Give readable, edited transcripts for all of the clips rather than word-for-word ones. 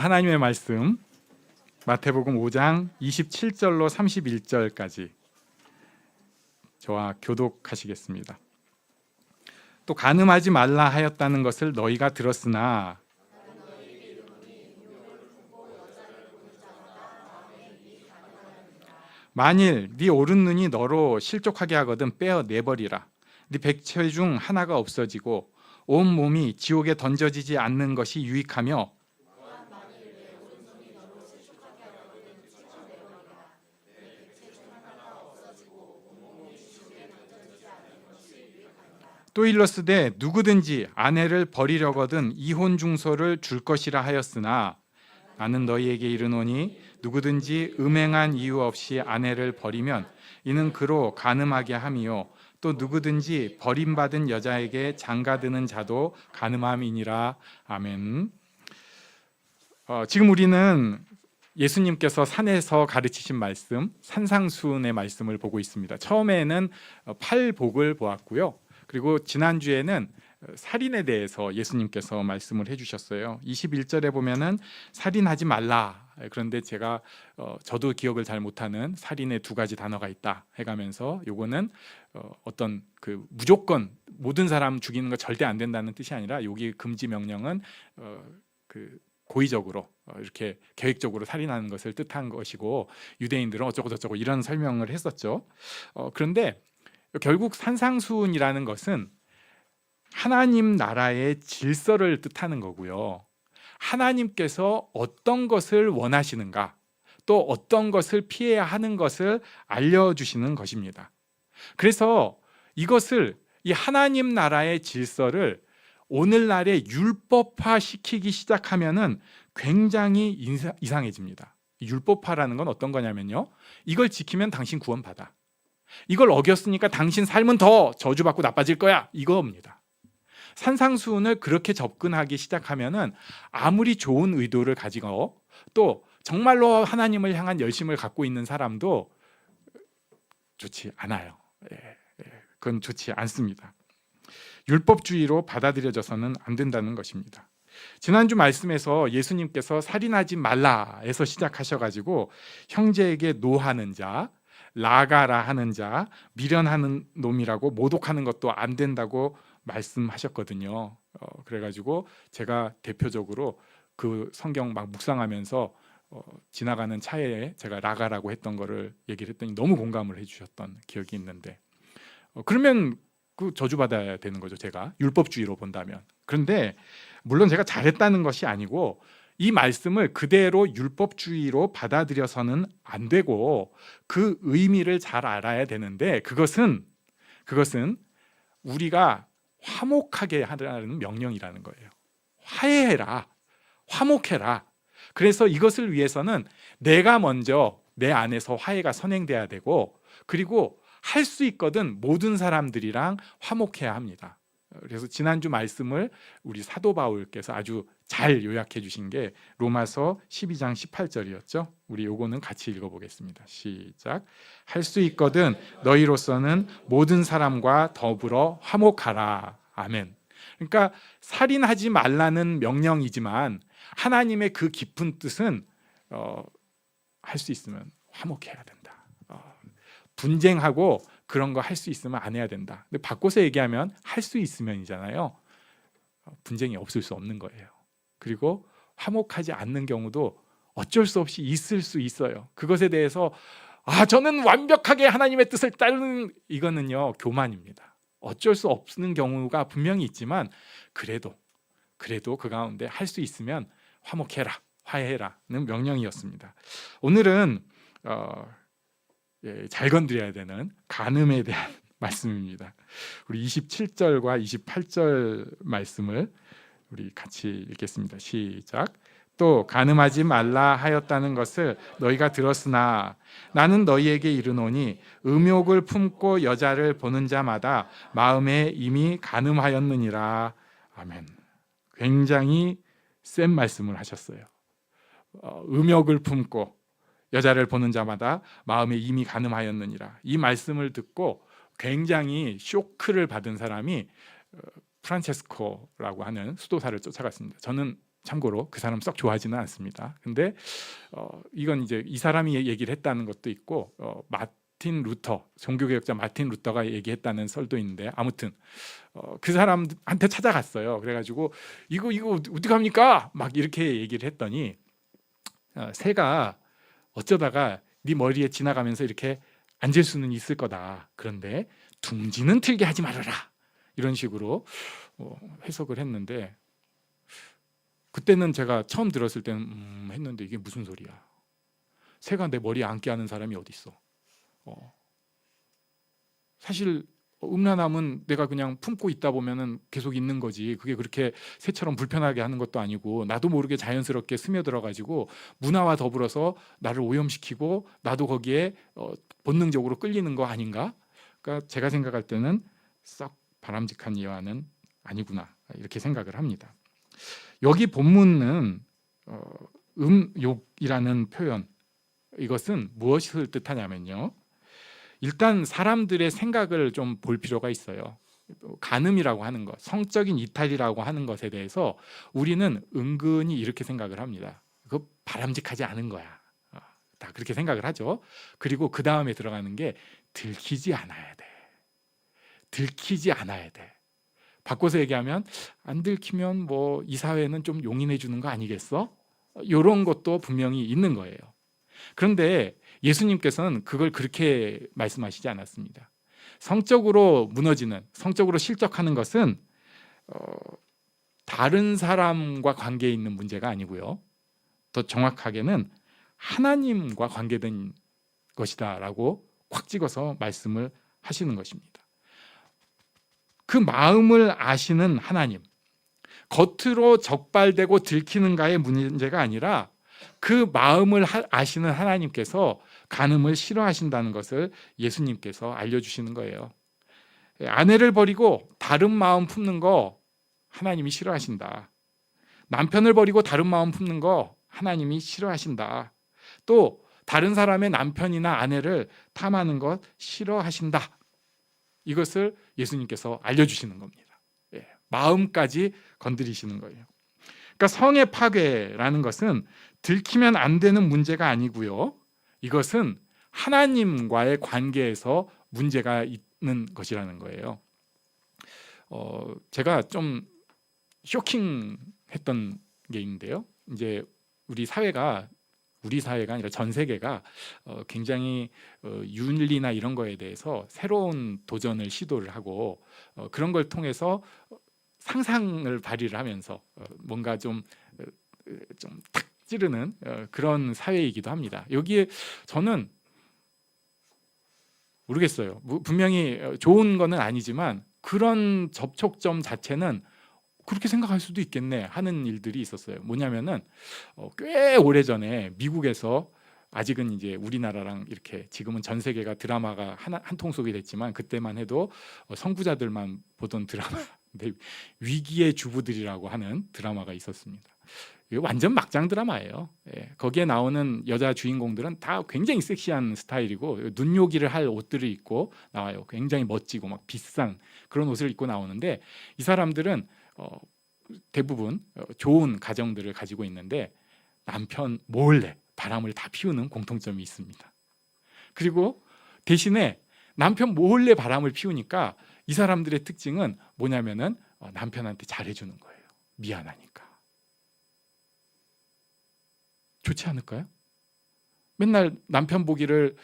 하나님의 말씀 마태복음 5장 27절로 31절까지 저와 교독하시겠습니다. 또 간음하지 말라 하였다는 것을 너희가 들었으나 만일 네 오른 눈이 너로 실족하게 하거든 빼어 내버리라. 네 백체 중 하나가 없어지고 온 몸이 지옥에 던져지지 않는 것이 유익하며 또 일렀으되 누구든지 아내를 버리려거든 이혼 중소를 줄 것이라 하였으나 나는 너희에게 이르노니 누구든지 음행한 이유 없이 아내를 버리면 이는 그로 간음하게 함이요 또 누구든지 버림받은 여자에게 장가드는 자도 간음함이니라. 아멘. 지금 우리는 예수님께서 산에서 가르치신 말씀, 산상수훈의 말씀을 보고 있습니다. 처음에는 팔복을 보았고요. 그리고 지난주에는 살인에 대해서 예수님께서 말씀을 해주셨어요. 21절에 보면은 살인하지 말라. 그런데 제가 저도 기억을 잘 못하는 살인의 두 가지 단어가 있다 해가면서 요거는 어떤 그 무조건 모든 사람 죽이는 거 절대 안 된다는 뜻이 아니라 여기 금지 명령은 그 고의적으로 이렇게 계획적으로 살인하는 것을 뜻한 것이고 유대인들은 어쩌고 저쩌고 이런 설명을 했었죠. 그런데 결국 산상수훈이라는 것은 하나님 나라의 질서를 뜻하는 거고요. 하나님께서 어떤 것을 원하시는가, 또 어떤 것을 피해야 하는 것을 알려주시는 것입니다. 그래서 이것을 이 하나님 나라의 질서를 오늘날에 율법화 시키기 시작하면은 굉장히 이상해집니다. 율법화라는 건 어떤 거냐면요, 이걸 지키면 당신 구원받아, 이걸 어겼으니까 당신 삶은 더 저주받고 나빠질 거야, 이거입니다. 산상수훈을 그렇게 접근하기 시작하면은 아무리 좋은 의도를 가지고 또 정말로 하나님을 향한 열심을 갖고 있는 사람도 좋지 않아요. 그건 좋지 않습니다. 율법주의로 받아들여져서는 안 된다는 것입니다. 지난주 말씀에서 예수님께서 살인하지 말라에서 시작하셔가지고 형제에게 노하는 자, 라가라 하는 자, 미련하는 놈이라고 모독하는 것도 안 된다고 말씀하셨거든요. 그래가지고 제가 대표적으로 그 성경 막 묵상하면서 지나가는 차에 제가 라가라고 했던 거를 얘기를 했더니 너무 공감을 해주셨던 기억이 있는데, 그러면 그 저주받아야 되는 거죠, 제가 율법주의로 본다면. 그런데 물론 제가 잘했다는 것이 아니고 이 말씀을 그대로 율법주의로 받아들여서는 안 되고 그 의미를 잘 알아야 되는데, 그것은 우리가 화목하게 하라는 명령이라는 거예요. 화해해라, 화목해라. 그래서 이것을 위해서는 내가 먼저 내 안에서 화해가 선행돼야 되고, 그리고 할 수 있거든 모든 사람들이랑 화목해야 합니다. 그래서 지난주 말씀을 우리 사도 바울께서 아주 잘 요약해 주신 게 로마서 12장 18절이었죠. 우리 요거는 같이 읽어보겠습니다. 시작. 할 수 있거든 너희로서는 모든 사람과 더불어 화목하라. 아멘. 그러니까 살인하지 말라는 명령이지만 하나님의 그 깊은 뜻은 할 수 있으면 화목해야 된다. 분쟁하고 그런 거 할 수 있으면 안 해야 된다. 근데 바꿔서 얘기하면 할 수 있으면이잖아요. 분쟁이 없을 수 없는 거예요. 그리고 화목하지 않는 경우도 어쩔 수 없이 있을 수 있어요. 그것에 대해서 저는 완벽하게 하나님의 뜻을 따르는, 이거는요 교만입니다. 어쩔 수 없는 경우가 분명히 있지만 그래도 그 가운데 할 수 있으면 화목해라, 화해해라는 명령이었습니다. 오늘은 잘 건드려야 되는 간음에 대한 말씀입니다. 우리 27절과 28절 말씀을 우리 같이 읽겠습니다. 시작. 또 간음하지 말라 하였다는 것을 너희가 들었으나 나는 너희에게 이르노니 음욕을 품고 여자를 보는 자마다 마음에 이미 간음하였느니라. 아멘. 굉장히 센 말씀을 하셨어요. 음욕을 품고 여자를 보는 자마다 마음에 이미 간음하였느니라. 이 말씀을 듣고 굉장히 쇼크를 받은 사람이 프란체스코라고 하는 수도사를 쫓아갔습니다. 저는 참고로 그 사람 썩 좋아하지는 않습니다. 근데 이건 이제 이 사람이 얘기를 했다는 것도 있고 마틴 루터, 종교개혁자 마틴 루터가 얘기했다는 설도 있는데, 아무튼 그 사람한테 찾아갔어요. 그래가지고 이거 어떡합니까? 막 이렇게 얘기를 했더니 새가 어쩌다가 네 머리에 지나가면서 이렇게 앉을 수는 있을 거다. 그런데 둥지는 틀게 하지 말아라. 이런 식으로 해석을 했는데, 그때는 제가 처음 들었을 때는 했는데 이게 무슨 소리야? 새가 내 머리에 앉게 하는 사람이 어디 있어? 사실 음란함은 내가 그냥 품고 있다 보면은 계속 있는 거지. 그게 그렇게 새처럼 불편하게 하는 것도 아니고, 나도 모르게 자연스럽게 스며들어 가지고 문화와 더불어서 나를 오염시키고 나도 거기에 본능적으로 끌리는 거 아닌가? 그러니까 제가 생각할 때는 썩 바람직한 예화는 아니구나, 이렇게 생각을 합니다. 여기 본문은 욕이라는 표현, 이것은 무엇을 뜻하냐면요, 일단 사람들의 생각을 좀 볼 필요가 있어요. 간음이라고 하는 것, 성적인 이탈이라고 하는 것에 대해서 우리는 은근히 이렇게 생각을 합니다. 그거 바람직하지 않은 거야. 다 그렇게 생각을 하죠. 그리고 그 다음에 들어가는 게 들키지 않아야 돼. 들키지 않아야 돼. 바꿔서 얘기하면 안 들키면 뭐 이 사회는 좀 용인해 주는 거 아니겠어? 이런 것도 분명히 있는 거예요. 그런데 예수님께서는 그걸 그렇게 말씀하시지 않았습니다. 성적으로 무너지는, 성적으로 실족하는 것은 다른 사람과 관계에 있는 문제가 아니고요, 더 정확하게는 하나님과 관계된 것이다라고 꽉 찍어서 말씀을 하시는 것입니다. 그 마음을 아시는 하나님, 겉으로 적발되고 들키는가의 문제가 아니라 그 마음을 아시는 하나님께서 간음을 싫어하신다는 것을 예수님께서 알려주시는 거예요. 아내를 버리고 다른 마음 품는 거 하나님이 싫어하신다. 남편을 버리고 다른 마음 품는 거 하나님이 싫어하신다. 또 다른 사람의 남편이나 아내를 탐하는 것 싫어하신다. 이것을 예수님께서 알려주시는 겁니다. 마음까지 건드리시는 거예요. 그러니까 성의 파괴라는 것은 들키면 안 되는 문제가 아니고요, 이것은 하나님과의 관계에서 문제가 있는 것이라는 거예요. 제가 좀 쇼킹했던 게 있는데요, 이제 우리 사회가 아니라 전 세계가 굉장히 윤리나 이런 거에 대해서 새로운 도전을 시도를 하고 그런 걸 통해서 상상을 발휘를 하면서 뭔가 좀 탁 찌르는 그런 사회이기도 합니다. 여기에 저는 모르겠어요. 분명히 좋은 거는 아니지만 그런 접촉점 자체는 그렇게 생각할 수도 있겠네 하는 일들이 있었어요. 뭐냐면은 꽤 오래전에 미국에서, 아직은 이제 우리나라랑 이렇게 지금은 전 세계가 드라마가 한 통속이 됐지만 그때만 해도 선구자들만 보던 드라마 위기의 주부들이라고 하는 드라마가 있었습니다. 완전 막장 드라마예요. 거기에 나오는 여자 주인공들은 다 굉장히 섹시한 스타일이고 눈요기를 할 옷들을 입고 나와요. 굉장히 멋지고 막 비싼 그런 옷을 입고 나오는데, 이 사람들은 대부분 좋은 가정들을 가지고 있는데 남편 몰래 바람을 다 피우는 공통점이 있습니다. 그리고 대신에 남편 몰래 바람을 피우니까 이 사람들의 특징은 뭐냐면은 남편한테 잘해주는 거예요. 미안하니까. 좋지 않을까요? 맨날 남편 보기를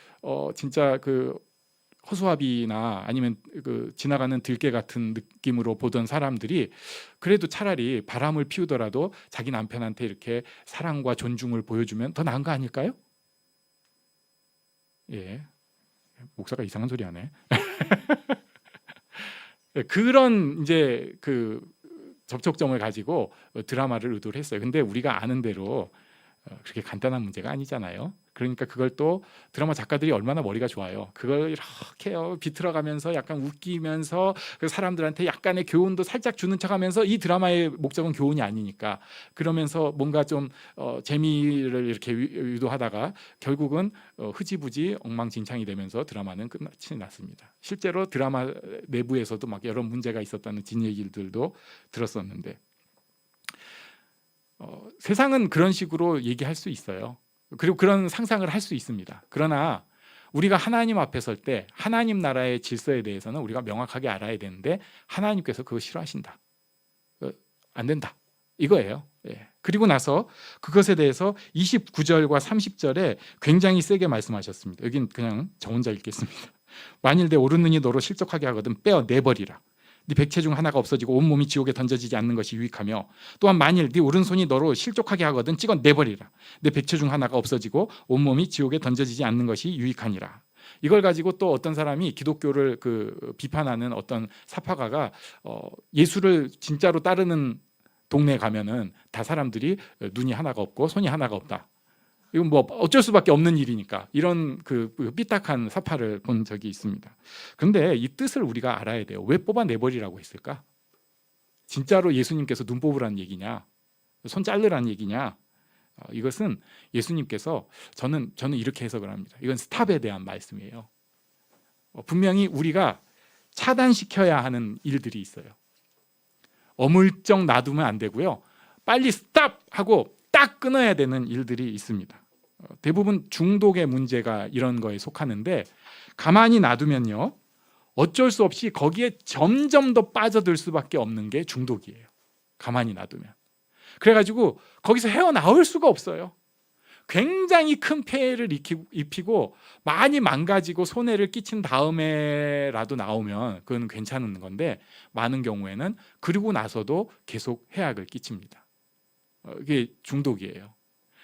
진짜 그 허수아비나 아니면 그 지나가는 들개 같은 느낌으로 보던 사람들이 그래도 차라리 바람을 피우더라도 자기 남편한테 이렇게 사랑과 존중을 보여주면 더 나은 거 아닐까요? 예, 목사가 이상한 소리 하네. 그런 이제 그 접촉점을 가지고 드라마를 의도를 했어요. 근데 우리가 아는 대로 그렇게 간단한 문제가 아니잖아요. 그러니까 그걸 또 드라마 작가들이 얼마나 머리가 좋아요. 그걸 이렇게 비틀어가면서 약간 웃기면서 그 사람들한테 약간의 교훈도 살짝 주는 척하면서, 이 드라마의 목적은 교훈이 아니니까 그러면서 뭔가 좀 재미를 이렇게 유도하다가 결국은 흐지부지 엉망진창이 되면서 드라마는 끝이 났습니다. 실제로 드라마 내부에서도 막 여러 문제가 있었다는 뒷얘기들도 들었었는데, 세상은 그런 식으로 얘기할 수 있어요. 그리고 그런 상상을 할 수 있습니다. 그러나 우리가 하나님 앞에 설 때 하나님 나라의 질서에 대해서는 우리가 명확하게 알아야 되는데 하나님께서 그거 싫어하신다. 안 된다. 이거예요. 예. 그리고 나서 그것에 대해서 29절과 30절에 굉장히 세게 말씀하셨습니다. 여긴 그냥 저 혼자 읽겠습니다. 만일 내 오른눈이 너로 실족하게 하거든 빼어내버리라. 네 백체 중 하나가 없어지고 온몸이 지옥에 던져지지 않는 것이 유익하며 또한 만일 네 오른손이 너로 실족하게 하거든 찍어내버리라. 내 백체 중 하나가 없어지고 온몸이 지옥에 던져지지 않는 것이 유익하니라. 이걸 가지고 또 어떤 사람이 기독교를 비판하는 어떤 사파가가 예수를 진짜로 따르는 동네에 가면은 다 사람들이 눈이 하나가 없고 손이 하나가 없다. 이건 뭐 어쩔 수밖에 없는 일이니까 이런 삐딱한 사파를 본 적이 있습니다. 그런데 이 뜻을 우리가 알아야 돼요. 왜 뽑아내버리라고 했을까? 진짜로 예수님께서 눈 뽑으라는 얘기냐? 손 자르라는 얘기냐? 이것은 예수님께서 저는 이렇게 해석을 합니다. 이건 스탑에 대한 말씀이에요. 분명히 우리가 차단시켜야 하는 일들이 있어요. 어물쩍 놔두면 안 되고요. 빨리 스탑 하고 딱 끊어야 되는 일들이 있습니다. 대부분 중독의 문제가 이런 거에 속하는데 가만히 놔두면요. 어쩔 수 없이 거기에 점점 더 빠져들 수밖에 없는 게 중독이에요. 가만히 놔두면. 그래가지고 거기서 헤어나올 수가 없어요. 굉장히 큰 폐해를 입히고 많이 망가지고 손해를 끼친 다음에라도 나오면 그건 괜찮은 건데 많은 경우에는 그리고 나서도 계속 해악을 끼칩니다. 이게 중독이에요.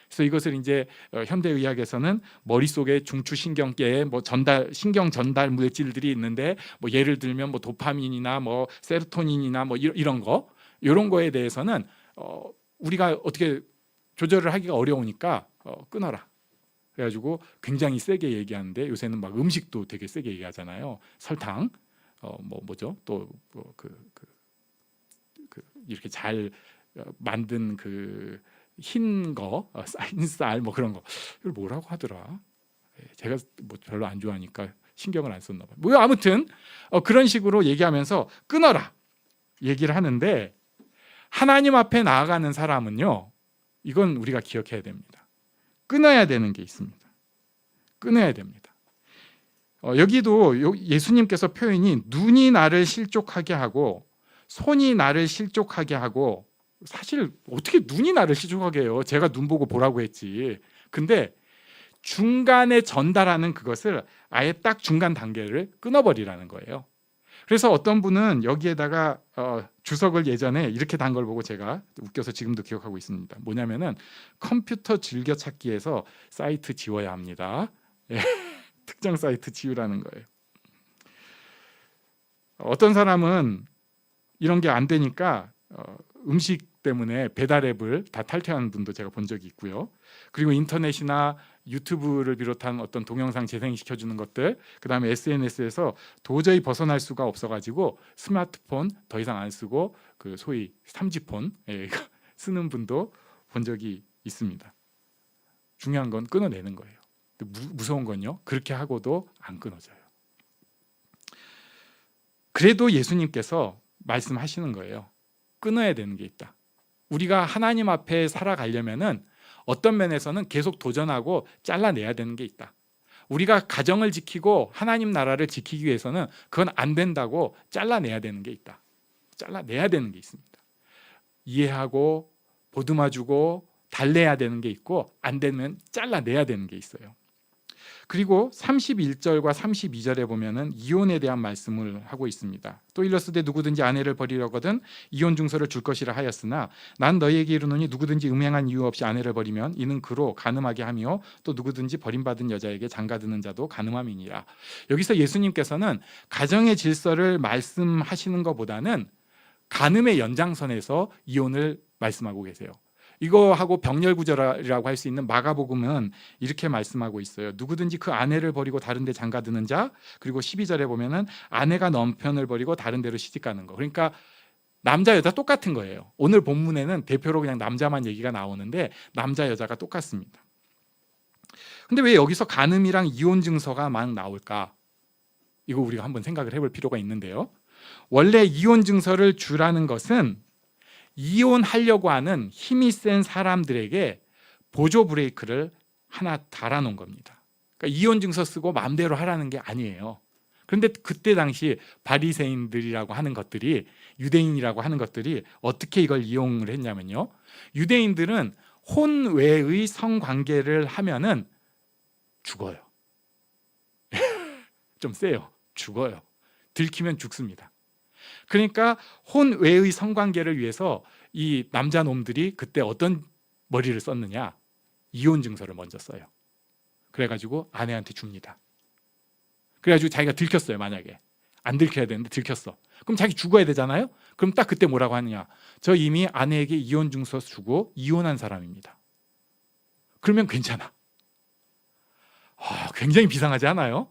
그래서 이것을 이제 현대의학에서는 머릿속에 중추신경계에 뭐 신경 전달 물질들이 있는데 뭐 예를 들면 뭐 도파민이나 뭐 세로토닌이나 뭐 이런 거에 대해서는 우리가 어떻게 조절을 하기가 어려우니까 끊어라. 그래가지고 굉장히 세게 얘기하는데 요새는 막 음식도 되게 세게 얘기하잖아요. 설탕, 뭐죠? 또 이렇게 잘 만든 흰 거, 쌀 뭐 그런 거 이걸 뭐라고 하더라? 제가 뭐 별로 안 좋아하니까 신경을 안 썼나 봐요. 뭐 아무튼 그런 식으로 얘기하면서 끊어라 얘기를 하는데 하나님 앞에 나아가는 사람은요. 이건 우리가 기억해야 됩니다. 끊어야 되는 게 있습니다. 끊어야 됩니다. 여기도 예수님께서 표현이 눈이 나를 실족하게 하고 손이 나를 실족하게 하고 사실 어떻게 눈이 나를 실족하게 해요? 제가 눈 보고 보라고 했지. 근데 중간에 전달하는 그것을 아예 딱 중간 단계를 끊어버리라는 거예요. 그래서 어떤 분은 여기에다가 주석을 예전에 이렇게 단 걸 보고 제가 웃겨서 지금도 기억하고 있습니다. 뭐냐면은 컴퓨터 즐겨찾기에서 사이트 지워야 합니다. 특정 사이트 지우라는 거예요. 어떤 사람은 이런 게 안 되니까 음식 때문에 배달 앱을 다 탈퇴하는 분도 제가 본 적이 있고요. 그리고 인터넷이나 유튜브를 비롯한 어떤 동영상 재생시켜주는 것들, 그 다음에 SNS에서 도저히 벗어날 수가 없어가지고 스마트폰 더 이상 안 쓰고 그 소위 3G폰 쓰는 분도 본 적이 있습니다. 중요한 건 끊어내는 거예요. 무서운 건요, 그렇게 하고도 안 끊어져요. 그래도 예수님께서 말씀하시는 거예요. 끊어야 되는 게 있다. 우리가 하나님 앞에 살아가려면은 어떤 면에서는 계속 도전하고 잘라내야 되는 게 있다. 우리가 가정을 지키고 하나님 나라를 지키기 위해서는 그건 안 된다고 잘라내야 되는 게 있다. 잘라내야 되는 게 있습니다. 이해하고 보듬어주고 달래야 되는 게 있고 안 되면 잘라내야 되는 게 있어요. 그리고 31절과 32절에 보면은 이혼에 대한 말씀을 하고 있습니다. 또 일러스되 누구든지 아내를 버리려거든 이혼 증서를 줄 것이라 하였으나 난 너희에게 이르노니 누구든지 음행한 이유 없이 아내를 버리면 이는 그로 간음하게 하며 또 누구든지 버림받은 여자에게 장가드는 자도 간음함이니라. 여기서 예수님께서는 가정의 질서를 말씀하시는 것보다는 간음의 연장선에서 이혼을 말씀하고 계세요. 이거하고 병렬구절이라고 할 수 있는 마가복음은 이렇게 말씀하고 있어요. 누구든지 그 아내를 버리고 다른 데 장가드는 자, 그리고 12절에 보면은 아내가 남편을 버리고 다른 데로 시집가는 거. 그러니까 남자 여자 똑같은 거예요. 오늘 본문에는 대표로 그냥 남자만 얘기가 나오는데 남자 여자가 똑같습니다. 근데 왜 여기서 간음이랑 이혼 증서가 막 나올까? 이거 우리가 한번 생각을 해볼 필요가 있는데요. 원래 이혼 증서를 주라는 것은 이혼하려고 하는 힘이 센 사람들에게 보조 브레이크를 하나 달아놓은 겁니다. 그러니까 이혼 증서 쓰고 마음대로 하라는 게 아니에요. 그런데 그때 당시 바리새인들이라고 하는 것들이, 유대인이라고 하는 것들이 어떻게 이걸 이용을 했냐면요, 유대인들은 혼외의 성관계를 하면은 죽어요. 좀 세요. 죽어요. 들키면 죽습니다. 그러니까 혼외의 성관계를 위해서 이 남자 놈들이 그때 어떤 머리를 썼느냐, 이혼 증서를 먼저 써요. 그래가지고 아내한테 줍니다. 그래가지고 자기가 들켰어요. 만약에 안 들켜야 되는데 들켰어. 그럼 자기 죽어야 되잖아요. 그럼 딱 그때 뭐라고 하느냐, 저 이미 아내에게 이혼 증서 주고 이혼한 사람입니다. 그러면 괜찮아. 굉장히 비상하지 않아요?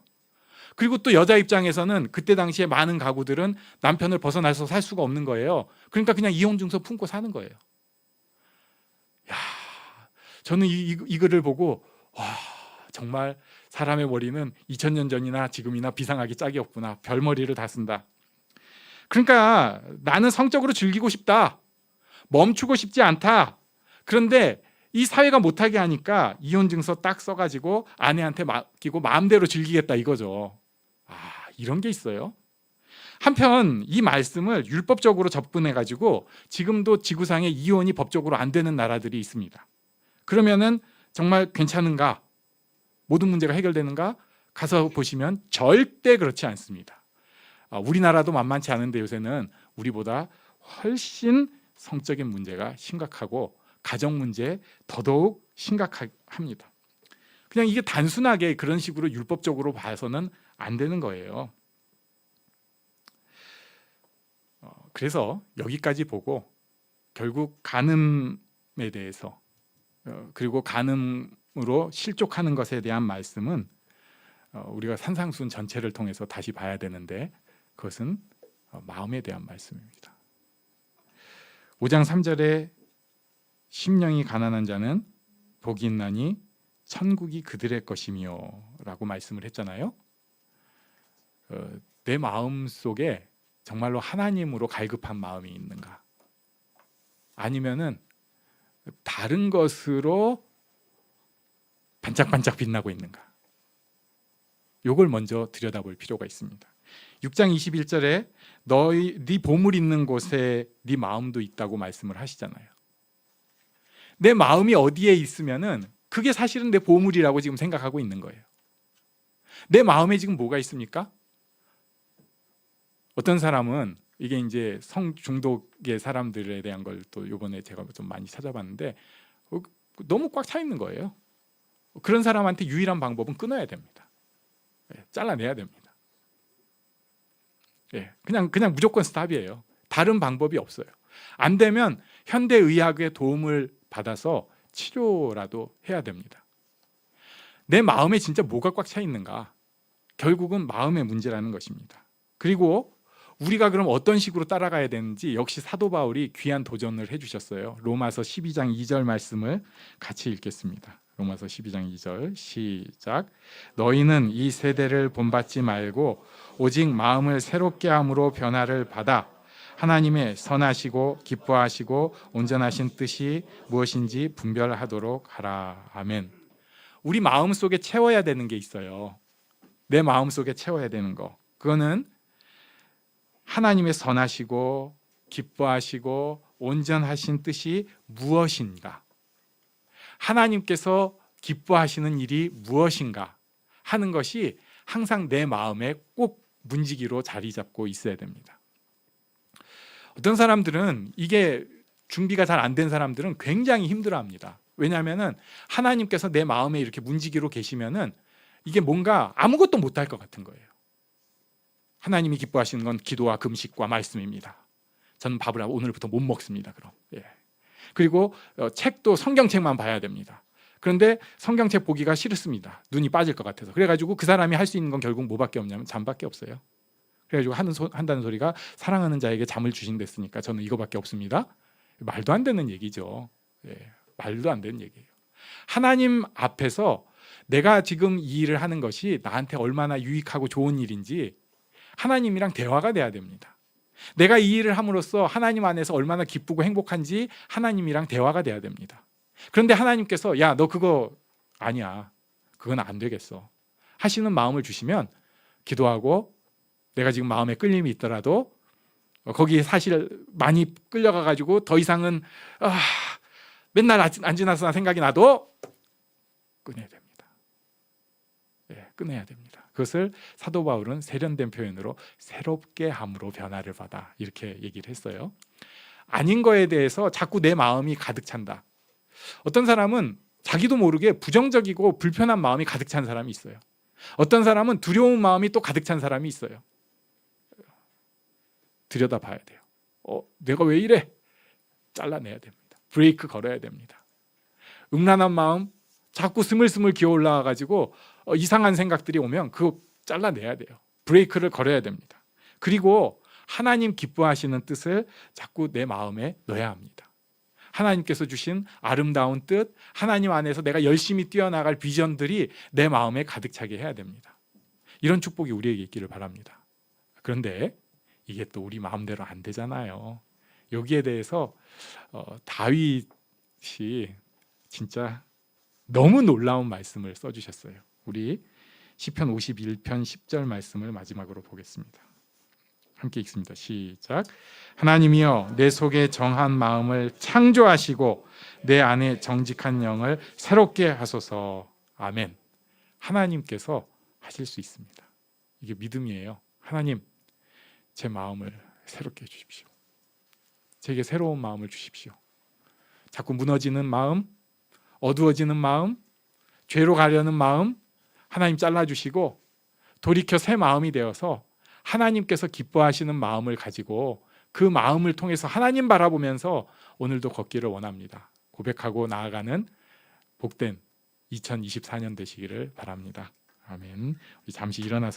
그리고 또 여자 입장에서는 그때 당시에 많은 가구들은 남편을 벗어나서 살 수가 없는 거예요. 그러니까 그냥 이혼 증서 품고 사는 거예요. 야, 저는 이 글을 보고 정말 사람의 머리는 2000년 전이나 지금이나 비상하기 짝이 없구나. 별머리를 다 쓴다. 그러니까 나는 성적으로 즐기고 싶다. 멈추고 싶지 않다. 그런데 이 사회가 못하게 하니까 이혼 증서 딱 써가지고 아내한테 맡기고 마음대로 즐기겠다 이거죠. 이런 게 있어요. 한편 이 말씀을 율법적으로 접근해가지고 지금도 지구상에 이혼이 법적으로 안 되는 나라들이 있습니다. 그러면은 정말 괜찮은가? 모든 문제가 해결되는가? 가서 보시면 절대 그렇지 않습니다. 우리나라도 만만치 않은데 요새는 우리보다 훨씬 성적인 문제가 심각하고 가정 문제 더더욱 심각합니다. 그냥 이게 단순하게 그런 식으로 율법적으로 봐서는 안 되는 거예요. 그래서 여기까지 보고 결국 간음에 대해서 그리고 간음으로 실족하는 것에 대한 말씀은 우리가 산상순 전체를 통해서 다시 봐야 되는데 그것은 마음에 대한 말씀입니다. 5장 3절에 심령이 가난한 자는 복이 있나니 천국이 그들의 것이며 라고 말씀을 했잖아요. 내 마음 속에 정말로 하나님으로 갈급한 마음이 있는가, 아니면은 다른 것으로 반짝반짝 빛나고 있는가, 요걸 먼저 들여다볼 필요가 있습니다. 6장 21절에 네 보물 있는 곳에 네 마음도 있다고 말씀을 하시잖아요. 내 마음이 어디에 있으면은 그게 사실은 내 보물이라고 지금 생각하고 있는 거예요. 내 마음에 지금 뭐가 있습니까? 어떤 사람은 이게 이제 성 중독의 사람들에 대한 걸 또 이번에 제가 좀 많이 찾아봤는데 너무 꽉 차 있는 거예요. 그런 사람한테 유일한 방법은 끊어야 됩니다. 잘라내야 됩니다. 그냥 무조건 스탑이에요. 다른 방법이 없어요. 안 되면 현대의학의 도움을 받아서 치료라도 해야 됩니다. 내 마음에 진짜 뭐가 꽉 차 있는가? 결국은 마음의 문제라는 것입니다. 그리고 우리가 그럼 어떤 식으로 따라가야 되는지 역시 사도 바울이 귀한 도전을 해주셨어요. 로마서 12장 2절 말씀을 같이 읽겠습니다. 로마서 12장 2절 시작. 너희는 이 세대를 본받지 말고 오직 마음을 새롭게 함으로 변화를 받아 하나님의 선하시고 기뻐하시고 온전하신 뜻이 무엇인지 분별하도록 하라. 아멘. 우리 마음 속에 채워야 되는 게 있어요. 내 마음 속에 채워야 되는 거. 그거는 하나님의 선하시고 기뻐하시고 온전하신 뜻이 무엇인가? 하나님께서 기뻐하시는 일이 무엇인가 하는 것이 항상 내 마음에 꼭 문지기로 자리 잡고 있어야 됩니다. 어떤 사람들은 이게 준비가 잘 안 된 사람들은 굉장히 힘들어합니다. 왜냐하면 하나님께서 내 마음에 이렇게 문지기로 계시면은 이게 뭔가 아무것도 못할 것 같은 거예요. 하나님이 기뻐하시는 건 기도와 금식과 말씀입니다. 저는 밥을 오늘부터 못 먹습니다. 그럼 그리고 책도 성경책만 봐야 됩니다. 그런데 성경책 보기가 싫습니다. 눈이 빠질 것 같아서. 그래가지고 그 사람이 할 수 있는 건 결국 뭐밖에 없냐면 잠밖에 없어요. 그래가지고 한다는 소리가 사랑하는 자에게 잠을 주신댔으니까 저는 이거밖에 없습니다. 말도 안 되는 얘기죠. 말도 안 되는 얘기예요. 하나님 앞에서 내가 지금 이 일을 하는 것이 나한테 얼마나 유익하고 좋은 일인지 하나님이랑 대화가 돼야 됩니다. 내가 이 일을 함으로써 하나님 안에서 얼마나 기쁘고 행복한지 하나님이랑 대화가 돼야 됩니다. 그런데 하나님께서 야, 너 그거 아니야, 그건 안 되겠어 하시는 마음을 주시면 기도하고, 내가 지금 마음에 끌림이 있더라도 거기에 사실 많이 끌려가 가지고 더 이상은 맨날 안 지나서나 생각이 나도 끊어야 됩니다. 끊어야 됩니다. 그것을 사도 바울은 세련된 표현으로 새롭게 함으로 변화를 받아, 이렇게 얘기를 했어요. 아닌 거에 대해서 자꾸 내 마음이 가득 찬다. 어떤 사람은 자기도 모르게 부정적이고 불편한 마음이 가득 찬 사람이 있어요. 어떤 사람은 두려운 마음이 또 가득 찬 사람이 있어요. 들여다봐야 돼요. 내가 왜 이래? 잘라내야 됩니다. 브레이크 걸어야 됩니다. 음란한 마음, 자꾸 스물스물 기어 올라와 가지고 이상한 생각들이 오면 그거 잘라내야 돼요. 브레이크를 걸어야 됩니다. 그리고 하나님 기뻐하시는 뜻을 자꾸 내 마음에 넣어야 합니다. 하나님께서 주신 아름다운 뜻, 하나님 안에서 내가 열심히 뛰어나갈 비전들이 내 마음에 가득 차게 해야 됩니다. 이런 축복이 우리에게 있기를 바랍니다. 그런데 이게 또 우리 마음대로 안 되잖아요. 여기에 대해서 다윗이 진짜 너무 놀라운 말씀을 써주셨어요. 우리 시편 51편 10절 말씀을 마지막으로 보겠습니다. 함께 읽습니다. 시작. 하나님이여, 내 속에 정한 마음을 창조하시고 내 안에 정직한 영을 새롭게 하소서. 아멘. 하나님께서 하실 수 있습니다. 이게 믿음이에요. 하나님, 제 마음을 새롭게 해주십시오. 제게 새로운 마음을 주십시오. 자꾸 무너지는 마음, 어두워지는 마음, 죄로 가려는 마음 하나님 잘라주시고 돌이켜 새 마음이 되어서 하나님께서 기뻐하시는 마음을 가지고 그 마음을 통해서 하나님 바라보면서 오늘도 걷기를 원합니다. 고백하고 나아가는 복된 2024년 되시기를 바랍니다. 아멘. 우리 잠시 일어나서